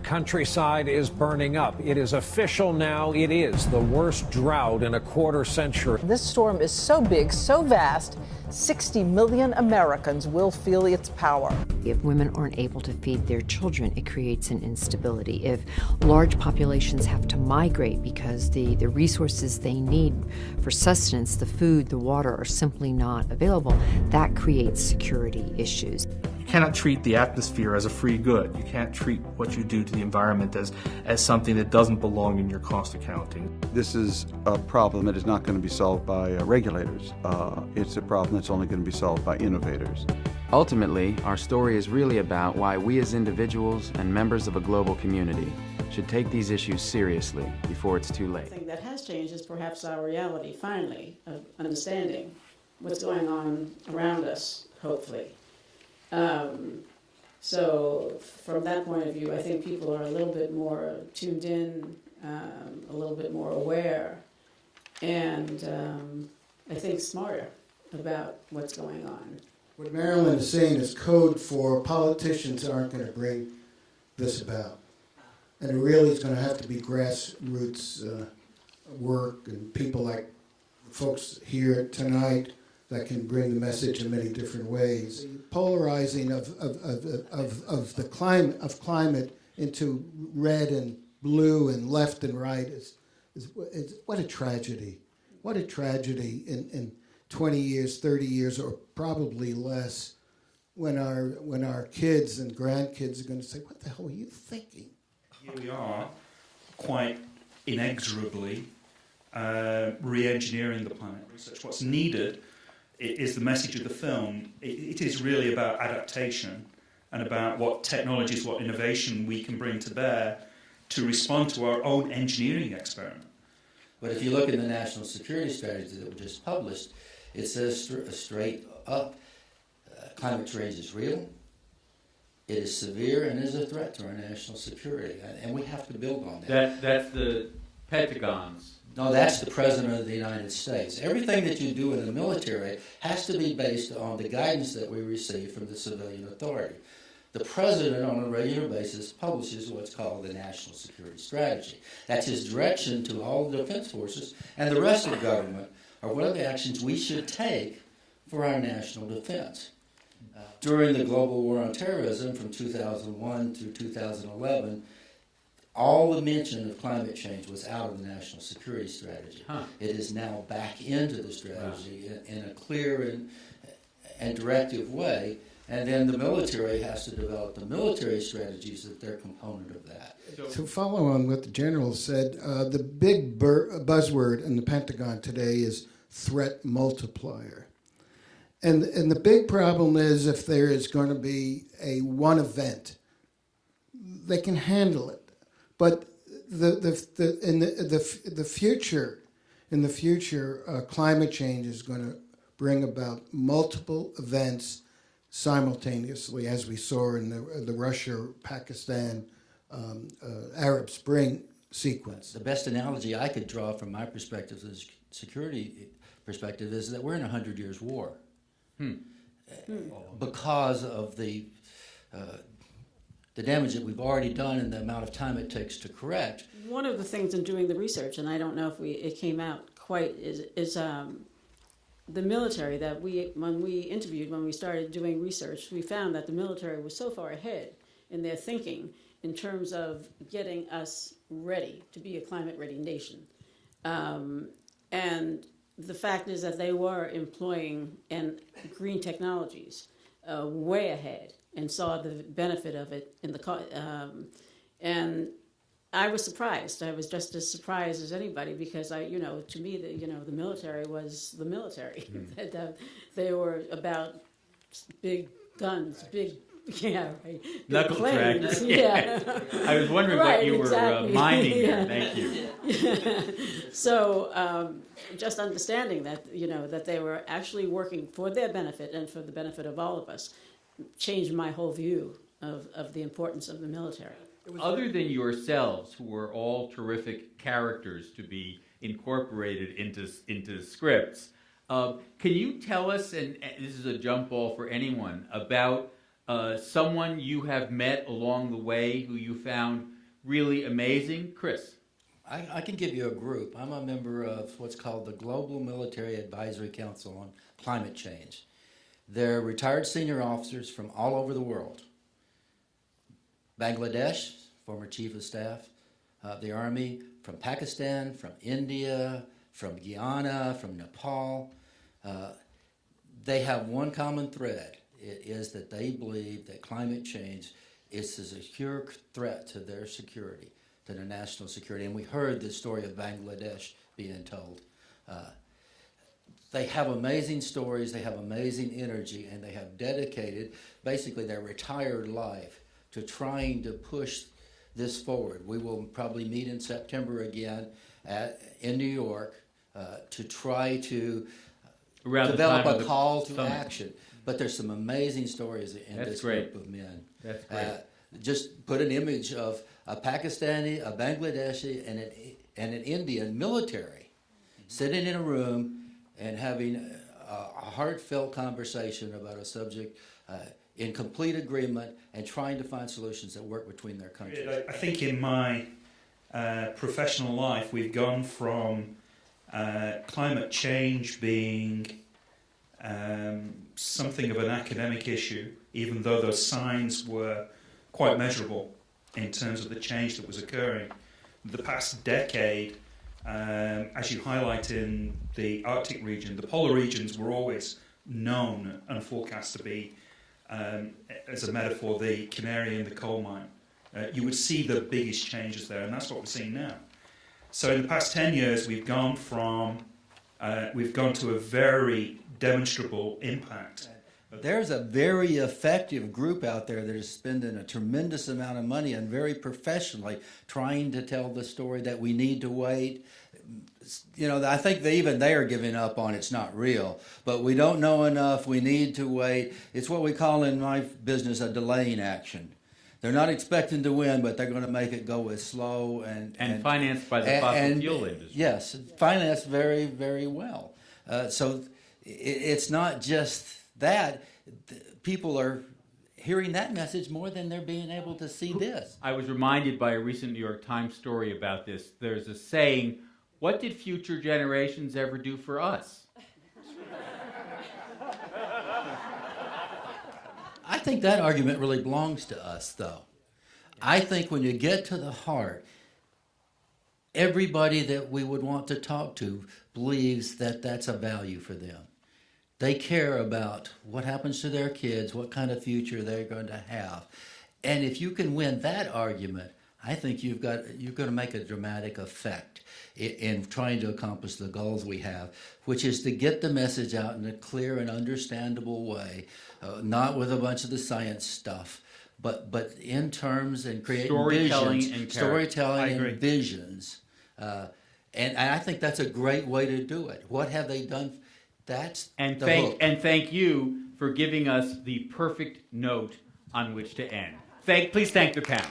countryside is burning up. It is official now. It is the worst drought in a quarter century. This storm is so big, so vast, 60 million Americans will feel its power. If women aren't able to feed their children, it creates an instability. If large populations have to migrate because the resources they need for sustenance, the food, the water, are simply not available, that creates security issues. You cannot treat the atmosphere as a free good. You can't treat what you do to the environment as something that doesn't belong in your cost accounting. This is a problem that is not going to be solved by regulators. It's a problem that's only going to be solved by innovators. Ultimately, our story is really about why we as individuals and members of a global community should take these issues seriously before it's too late. The thing that has changed is perhaps our reality, finally, of understanding what's going on around us, hopefully. So from that point of view, I think people are a little bit more tuned in, a little bit more aware, and I think smarter about what's going on. What Marilyn is saying is code for politicians aren't going to bring this about. And it really is going to have to be grassroots work and people like folks here tonight that can bring the message in many different ways. The polarizing of climate into red and blue and left and right is what a tragedy. What a tragedy in 20 years, 30 years, or probably less, when our kids and grandkids are going to say, "What the hell were you thinking?" Here we are, quite inexorably re-engineering the planet research. What's needed is the message of the film. It is really about adaptation and about what technologies, what innovation we can bring to bear to respond to our own engineering experiment. But if you look at the national security strategy that we just published, it says straight up, climate change is real, it is severe, and is a threat to our national security. And we have to build on that. That's the Pentagon's. No, that's the President of the United States. Everything that you do in the military has to be based on the guidance that we receive from the civilian authority. The President, on a regular basis, publishes what's called the National Security Strategy. That's his direction to all the defense forces and the rest of the government, or what are the actions we should take for our national defense. During the global war on terrorism from 2001 through 2011, all the mention of climate change was out of the national security strategy. It is now back into the strategy in a clear and directive way, and then the military has to develop the military strategies that they're a component of that. To follow on what the general said, the big buzzword in the Pentagon today is threat multiplier. And the big problem is if there is going to be one event, they can handle it. But in the future, climate change is going to bring about multiple events simultaneously, as we saw in the Russia-Pakistan Arab Spring sequence. The best analogy I could draw from my perspective, the security perspective, is that we're in a 100 years war. Because of the damage that we've already done and the amount of time it takes to correct. One of the things in doing the research, and I don't know if it came out quite, is the military that when we started doing research, we found that the military was so far ahead in their thinking in terms of getting us ready to be a climate-ready nation. And the fact is that they were employing green technologies way ahead and saw the benefit of it in the and I was surprised. I was just as surprised as anybody because to me, the military was the military. They were about big guns, big. Yeah, right. Knuckle planes. tracks. Yeah. I was wondering right, what you exactly. were mining yeah. there. Thank you. Yeah. So just understanding that, that they were actually working for their benefit and for the benefit of all of us changed my whole view of the importance of the military. Other than yourselves, who were all terrific characters to be incorporated into scripts, can you tell us, and this is a jump ball for anyone, about someone you have met along the way who you found really amazing. Chris? I can give you a group. I'm a member of what's called the Global Military Advisory Council on Climate Change. They're retired senior officers from all over the world. Bangladesh, former chief of staff of the army, from Pakistan, from India, from Guyana, from Nepal. They have one common thread. It is that they believe that climate change is a secure threat to their security, to their national security. And we heard the story of Bangladesh being told. They have amazing stories, they have amazing energy, and they have dedicated basically their retired life to trying to push this forward. We will probably meet in September again in New York to try to develop a call to action. But there's some amazing stories in this group of men. That's great. Just put an image of a Pakistani, a Bangladeshi, and an Indian military sitting in a room and having a heartfelt conversation about a subject in complete agreement and trying to find solutions that work between their countries. I think in my professional life, we've gone from climate change being something of an academic issue, even though those signs were quite measurable in terms of the change that was occurring. The past decade, as you highlight in the Arctic region, the polar regions were always known and forecast to be, as a metaphor, the canary in the coal mine. You would see the biggest changes there, and that's what we're seeing now. So in the past 10 years, we've gone to a very demonstrable impact. There's a very effective group out there that is spending a tremendous amount of money and very professionally trying to tell the story that we need to wait. You know, I think even they are giving up on it's not real, but we don't know enough, we need to wait. It's what we call in my business a delaying action. They're not expecting to win, but they're going to make it go as slow and financed by the fossil fuel industry. Yes, financed very, very well. So it's not just that. People are hearing that message more than they're being able to see this. I was reminded by a recent New York Times story about this. There's a saying, what did future generations ever do for us? I think that argument really belongs to us, though. I think when you get to the heart, everybody that we would want to talk to believes that that's a value for them. They care about what happens to their kids, what kind of future they're going to have. And if you can win that argument, I think you're going to make a dramatic effect in trying to accomplish the goals we have, which is to get the message out in a clear and understandable way, not with a bunch of the science stuff, but in terms and creating storytelling and visions. And I think that's a great way to do it. What have they done? That's and the thank hook. Thank you for giving us the perfect note on which to end. Please thank the panel.